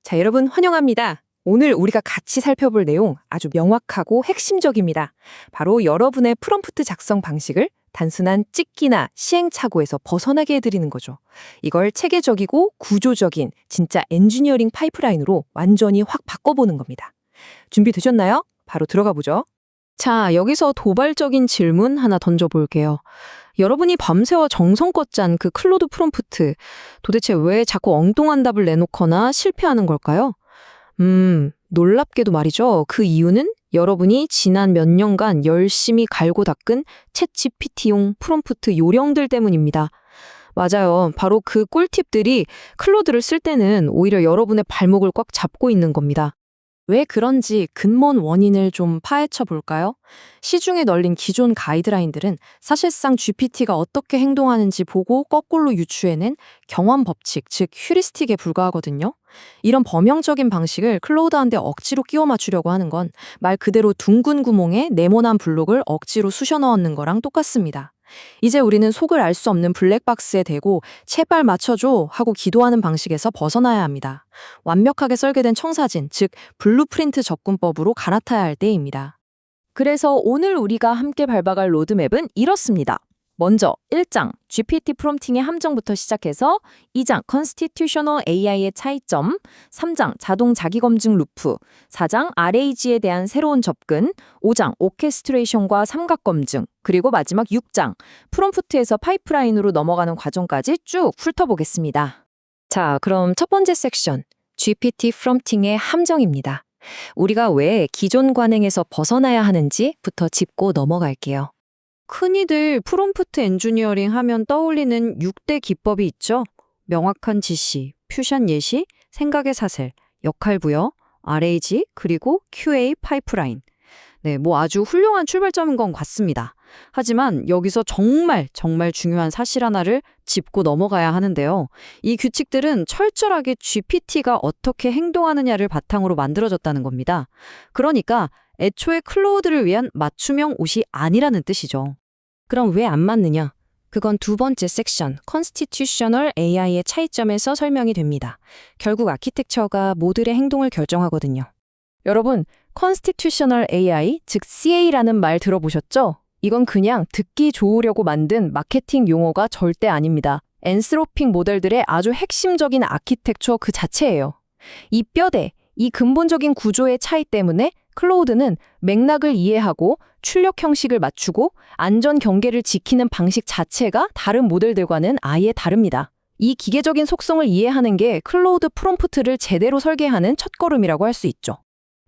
자, 여러분 환영합니다. 오늘 우리가 같이 살펴볼 내용 아주 명확하고 핵심적입니다. 바로 여러분의 프롬프트 작성 방식을 단순한 찍기나 시행착오에서 벗어나게 해드리는 거죠. 이걸 체계적이고 구조적인 진짜 엔지니어링 파이프라인으로 완전히 확 바꿔보는 겁니다. 준비되셨나요? 바로 들어가 보죠. 자, 여기서 도발적인 질문 하나 던져볼게요. 여러분이 밤새워 정성껏 짠 그 클로드 프롬프트, 도대체 왜 자꾸 엉뚱한 답을 내놓거나 실패하는 걸까요? 놀랍게도 말이죠. 그 이유는 여러분이 지난 몇 년간 열심히 갈고 닦은 챗 GPT용 프롬프트 요령들 때문입니다. 맞아요. 바로 그 꿀팁들이 클로드를 쓸 때는 오히려 여러분의 발목을 꽉 잡고 있는 겁니다. 왜 그런지 근본 원인을 좀 파헤쳐 볼까요? 시중에 널린 기존 가이드라인들은 사실상 GPT가 어떻게 행동하는지 보고 거꾸로 유추해낸 경험 법칙, 즉 휴리스틱에 불과하거든요. 이런 범용적인 방식을 클로드한테 억지로 끼워 맞추려고 하는 건 말 그대로 둥근 구멍에 네모난 블록을 억지로 쑤셔 넣는 거랑 똑같습니다. 이제 우리는 속을 알 수 없는 블랙박스에 대고 제발 맞춰줘 하고 기도하는 방식에서 벗어나야 합니다. 완벽하게 설계된 청사진, 즉 블루프린트 접근법으로 갈아타야 할 때입니다. 그래서 오늘 우리가 함께 밟아갈 로드맵은 이렇습니다. 먼저 1장 GPT 프롬프팅의 함정부터 시작해서 2장 Constitutional AI의 차이점, 3장 자동 자기검증 루프, 4장 RAG에 대한 새로운 접근, 5장 오케스트레이션과 삼각검증, 그리고 마지막 6장 프롬프트에서 파이프라인으로 넘어가는 과정까지 쭉 훑어보겠습니다. 자, 그럼 첫 번째 섹션, GPT 프롬프팅의 함정입니다. 우리가 왜 기존 관행에서 벗어나야 하는지부터 짚고 넘어갈게요. 흔히들 프롬프트 엔지니어링 하면 떠올리는 6대 기법이 있죠. 명확한 지시, 퓨전 예시, 생각의 사슬, 역할 부여, RAG, 그리고 QA 파이프라인. 네, 아주 훌륭한 출발점인 건 같습니다. 하지만 여기서 정말 중요한 사실 하나를 짚고 넘어가야 하는데요. 이 규칙들은 철저하게 GPT가 어떻게 행동하느냐를 바탕으로 만들어졌다는 겁니다. 그러니까 애초에 클로우드를 위한 맞춤형 옷이 아니라는 뜻이죠. 그럼 왜 안 맞느냐? 그건 두 번째 섹션, Constitutional AI의 차이점에서 설명이 됩니다. 결국 아키텍처가 모듈의 행동을 결정하거든요. 여러분, Constitutional AI, 즉 CA라는 말 들어보셨죠? 이건 그냥 듣기 좋으려고 만든 마케팅 용어가 절대 아닙니다. 엔스로핑 모델들의 아주 핵심적인 아키텍처 그 자체예요. 이 뼈대, 이 근본적인 구조의 차이 때문에 클로우드는 맥락을 이해하고 출력 형식을 맞추고 안전 경계를 지키는 방식 자체가 다른 모델들과는 아예 다릅니다. 이 기계적인 속성을 이해하는 게 클로우드 프롬프트를 제대로 설계하는 첫걸음이라고 할 수 있죠.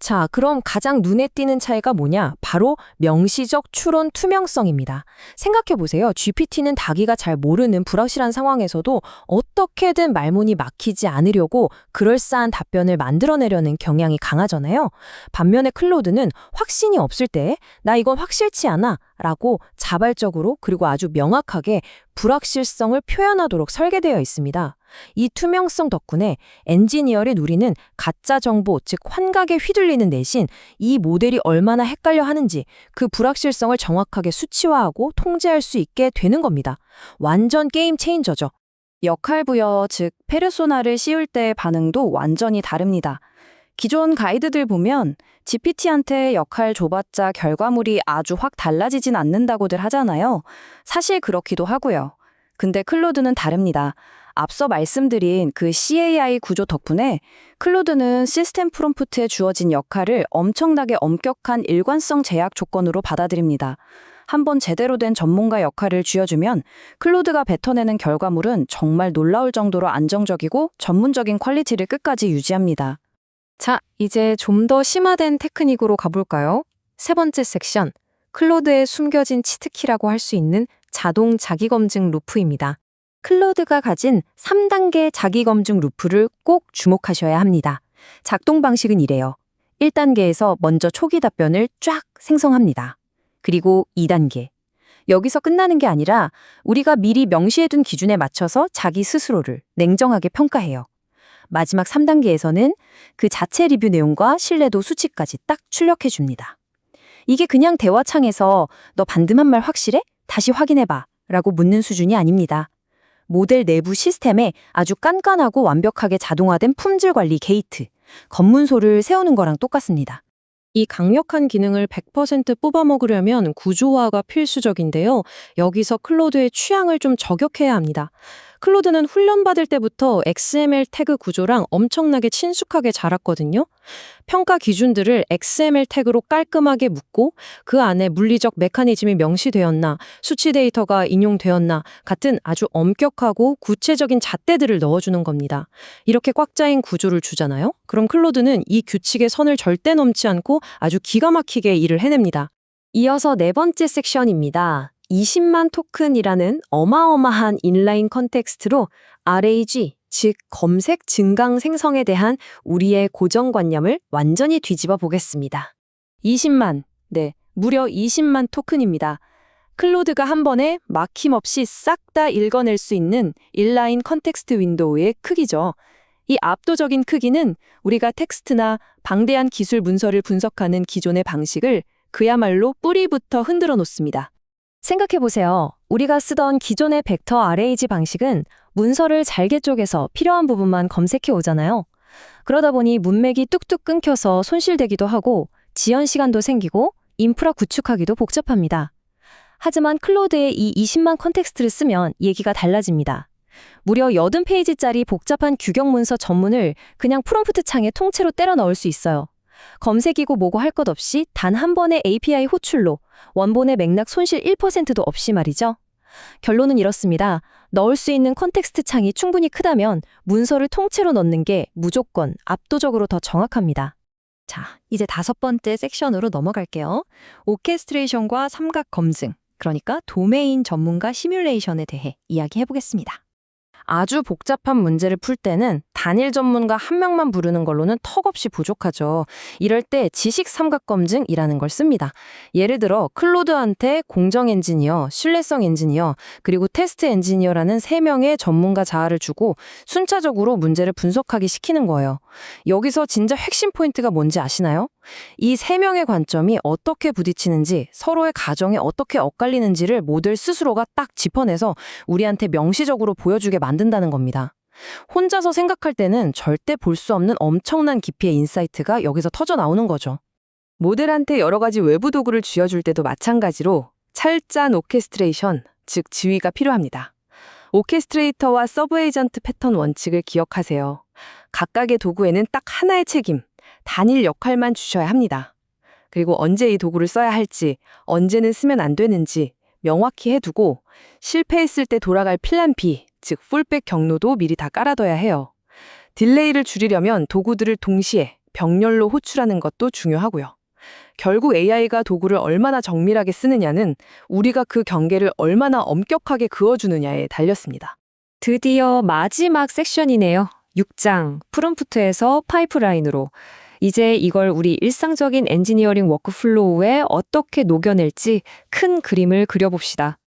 자, 그럼 가장 눈에 띄는 차이가 뭐냐? 바로 명시적 추론 투명성입니다. 생각해보세요. GPT는 자기가 잘 모르는 불확실한 상황에서도 어떻게든 말문이 막히지 않으려고 그럴싸한 답변을 만들어내려는 경향이 강하잖아요. 반면에 클로드는 확신이 없을 때 나 이건 확실치 않아 라고 자발적으로 그리고 아주 명확하게 불확실성을 표현하도록 설계되어 있습니다. 이 투명성 덕분에 엔지니어린 우리는 가짜 정보, 즉 환각에 휘둘리는 대신 이 모델이 얼마나 헷갈려 하는지 그 불확실성을 정확하게 수치화하고 통제할 수 있게 되는 겁니다. 완전 게임 체인저죠. 역할 부여, 즉 페르소나를 씌울 때의 반응도 완전히 다릅니다. 기존 가이드들 보면 GPT한테 역할 줘봤자 결과물이 아주 확 달라지진 않는다고들 하잖아요. 사실 그렇기도 하고요. 근데 클로드는 다릅니다. 앞서 말씀드린 그 CAI 구조 덕분에 클로드는 시스템 프롬프트에 주어진 역할을 엄청나게 엄격한 일관성 제약 조건으로 받아들입니다. 한번 제대로 된 전문가 역할을 쥐어주면 클로드가 뱉어내는 결과물은 정말 놀라울 정도로 안정적이고 전문적인 퀄리티를 끝까지 유지합니다. 자, 이제 좀 더 심화된 테크닉으로 가볼까요? 세 번째 섹션, 클로드에 숨겨진 치트키라고 할 수 있는 자동 자기검증 루프입니다. 클로드가 가진 3단계 자기검증 루프를 꼭 주목하셔야 합니다. 작동 방식은 이래요. 1단계에서 먼저 초기 답변을 쫙 생성합니다. 그리고 2단계. 여기서 끝나는 게 아니라 우리가 미리 명시해둔 기준에 맞춰서 자기 스스로를 냉정하게 평가해요. 마지막 3단계에서는 그 자체 리뷰 내용과 신뢰도 수치까지 딱 출력해 줍니다. 이게 그냥 대화창에서 너 반드한 말 확실해? 다시 확인해봐 라고 묻는 수준이 아닙니다. 모델 내부 시스템에 아주 깐깐하고 완벽하게 자동화된 품질 관리 게이트, 검문소를 세우는 거랑 똑같습니다. 이 강력한 기능을 100% 뽑아먹으려면 구조화가 필수적인데요. 여기서 클로드의 취향을 좀 저격해야 합니다. 클로드는 훈련받을 때부터 XML 태그 구조랑 엄청나게 친숙하게 자랐거든요. 평가 기준들을 XML 태그로 깔끔하게 묶고 그 안에 물리적 메커니즘이 명시되었나, 수치 데이터가 인용되었나 같은 아주 엄격하고 구체적인 잣대들을 넣어주는 겁니다. 이렇게 꽉 짜인 구조를 주잖아요. 그럼 클로드는 이 규칙의 선을 절대 넘지 않고 아주 기가 막히게 일을 해냅니다. 이어서 네 번째 섹션입니다. 20만 토큰이라는 어마어마한 인라인 컨텍스트로 RAG, 즉 검색 증강 생성에 대한 우리의 고정관념을 완전히 뒤집어 보겠습니다. 20만, 네, 무려 20만 토큰입니다. 클로드가 한 번에 막힘없이 싹 다 읽어낼 수 있는 인라인 컨텍스트 윈도우의 크기죠. 이 압도적인 크기는 우리가 텍스트나 방대한 기술 문서를 분석하는 기존의 방식을 그야말로 뿌리부터 흔들어 놓습니다. 생각해보세요. 우리가 쓰던 기존의 벡터 RAG 방식은 문서를 잘게 쪼개서 필요한 부분만 검색해 오잖아요. 그러다 보니 문맥이 뚝뚝 끊겨서 손실되기도 하고 지연 시간도 생기고 인프라 구축하기도 복잡합니다. 하지만 클로드의 이 20만 컨텍스트를 쓰면 얘기가 달라집니다. 무려 80페이지짜리 복잡한 규격 문서 전문을 그냥 프롬프트 창에 통째로 때려 넣을 수 있어요. 검색이고 뭐고 할 것 없이 단 한 번의 API 호출로 원본의 맥락 손실 1%도 없이 말이죠. 결론은 이렇습니다. 넣을 수 있는 컨텍스트 창이 충분히 크다면 문서를 통째로 넣는 게 무조건 압도적으로 더 정확합니다. 자, 이제 5번째 섹션으로 넘어갈게요. 오케스트레이션과 삼각 검증, 그러니까 도메인 전문가 시뮬레이션에 대해 이야기해보겠습니다. 아주 복잡한 문제를 풀 때는 단일 전문가 한 명만 부르는 걸로는 턱없이 부족하죠. 이럴 때 지식 삼각 검증이라는 걸 씁니다. 예를 들어 클로드한테 공정 엔지니어, 신뢰성 엔지니어, 그리고 테스트 엔지니어라는 3명의 전문가 자아를 주고 순차적으로 문제를 분석하기 시키는 거예요. 여기서 진짜 핵심 포인트가 뭔지 아시나요? 이 3명의 관점이 어떻게 부딪히는지, 서로의 가정에 어떻게 엇갈리는지를 모델 스스로가 딱 짚어내서 우리한테 명시적으로 보여주게 만든다는 겁니다. 혼자서 생각할 때는 절대 볼 수 없는 엄청난 깊이의 인사이트가 여기서 터져 나오는 거죠. 모델한테 여러 가지 외부 도구를 쥐어줄 때도 마찬가지로 찰짠 오케스트레이션, 즉 지휘가 필요합니다. 오케스트레이터와 서브 에이전트 패턴 원칙을 기억하세요. 각각의 도구에는 딱 하나의 책임, 단일 역할만 주셔야 합니다. 그리고 언제 이 도구를 써야 할지, 언제는 쓰면 안 되는지 명확히 해두고 실패했을 때 돌아갈 플랜 B, 즉 풀백 경로도 미리 다 깔아둬야 해요. 딜레이를 줄이려면 도구들을 동시에 병렬로 호출하는 것도 중요하고요. 결국 AI가 도구를 얼마나 정밀하게 쓰느냐는 우리가 그 경계를 얼마나 엄격하게 그어주느냐에 달렸습니다. 드디어 마지막 섹션이네요. 6장, 프롬프트에서 파이프라인으로. 이제 이걸 우리 일상적인 엔지니어링 워크플로우에 어떻게 녹여낼지 큰 그림을 그려봅시다.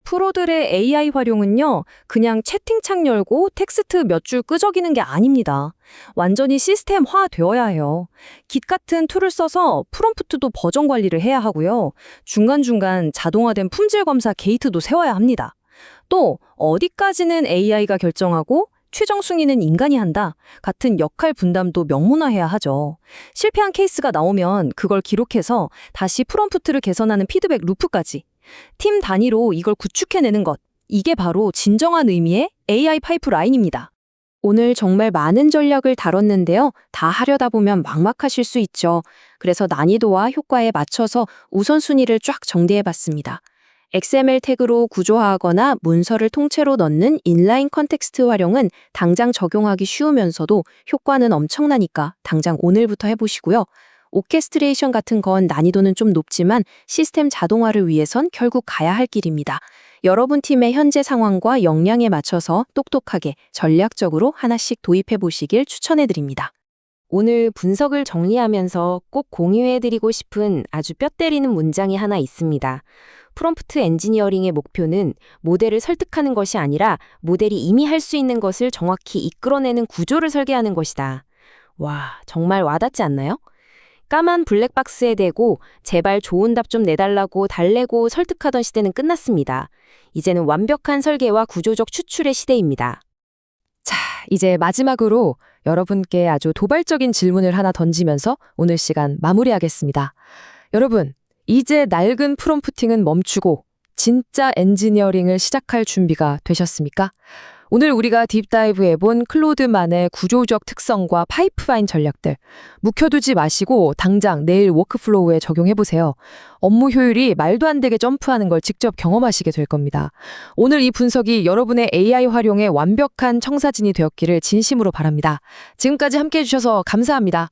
프로들의 AI 활용은요, 그냥 채팅창 열고 텍스트 몇 줄 끄적이는 게 아닙니다. 완전히 시스템화 되어야 해요. Git 같은 툴을 써서 프롬프트도 버전 관리를 해야 하고요. 중간중간 자동화된 품질 검사 게이트도 세워야 합니다. 또 어디까지는 AI가 결정하고 최종 승인은 인간이 한다 같은 역할 분담도 명문화해야 하죠. 실패한 케이스가 나오면 그걸 기록해서 다시 프롬프트를 개선하는 피드백 루프까지. 팀 단위로 이걸 구축해내는 것. 이게 바로 진정한 의미의 AI 파이프라인입니다. 오늘 정말 많은 전략을 다뤘는데요. 다 하려다 보면 막막하실 수 있죠. 그래서 난이도와 효과에 맞춰서 우선순위를 쫙 정리해봤습니다. XML 태그로 구조화하거나 문서를 통째로 넣는 인라인 컨텍스트 활용은 당장 적용하기 쉬우면서도 효과는 엄청나니까 당장 오늘부터 해보시고요. 오케스트레이션 같은 건 난이도는 좀 높지만 시스템 자동화를 위해선 결국 가야 할 길입니다. 여러분 팀의 현재 상황과 역량에 맞춰서 똑똑하게 전략적으로 하나씩 도입해 보시길 추천해 드립니다. 오늘 분석을 정리하면서 꼭 공유해드리고 싶은 아주 뼈 때리는 문장이 하나 있습니다. 프롬프트 엔지니어링의 목표는 모델을 설득하는 것이 아니라 모델이 이미 할 수 있는 것을 정확히 이끌어내는 구조를 설계하는 것이다. 와, 정말 와닿지 않나요? 까만 블랙박스에 대고 제발 좋은 답 좀 내달라고 달래고 설득하던 시대는 끝났습니다. 이제는 완벽한 설계와 구조적 추출의 시대입니다. 자, 이제 마지막으로 여러분께 아주 도발적인 질문을 하나 던지면서 오늘 시간 마무리하겠습니다. 여러분, 이제 낡은 프롬프팅은 멈추고 진짜 엔지니어링을 시작할 준비가 되셨습니까? 오늘 우리가 딥다이브 해본 클로드만의 구조적 특성과 파이프라인 전략들 묵혀두지 마시고 당장 내일 워크플로우에 적용해보세요. 업무 효율이 말도 안 되게 점프하는 걸 직접 경험하시게 될 겁니다. 오늘 이 분석이 여러분의 AI 활용에 완벽한 청사진이 되었기를 진심으로 바랍니다. 지금까지 함께해 주셔서 감사합니다.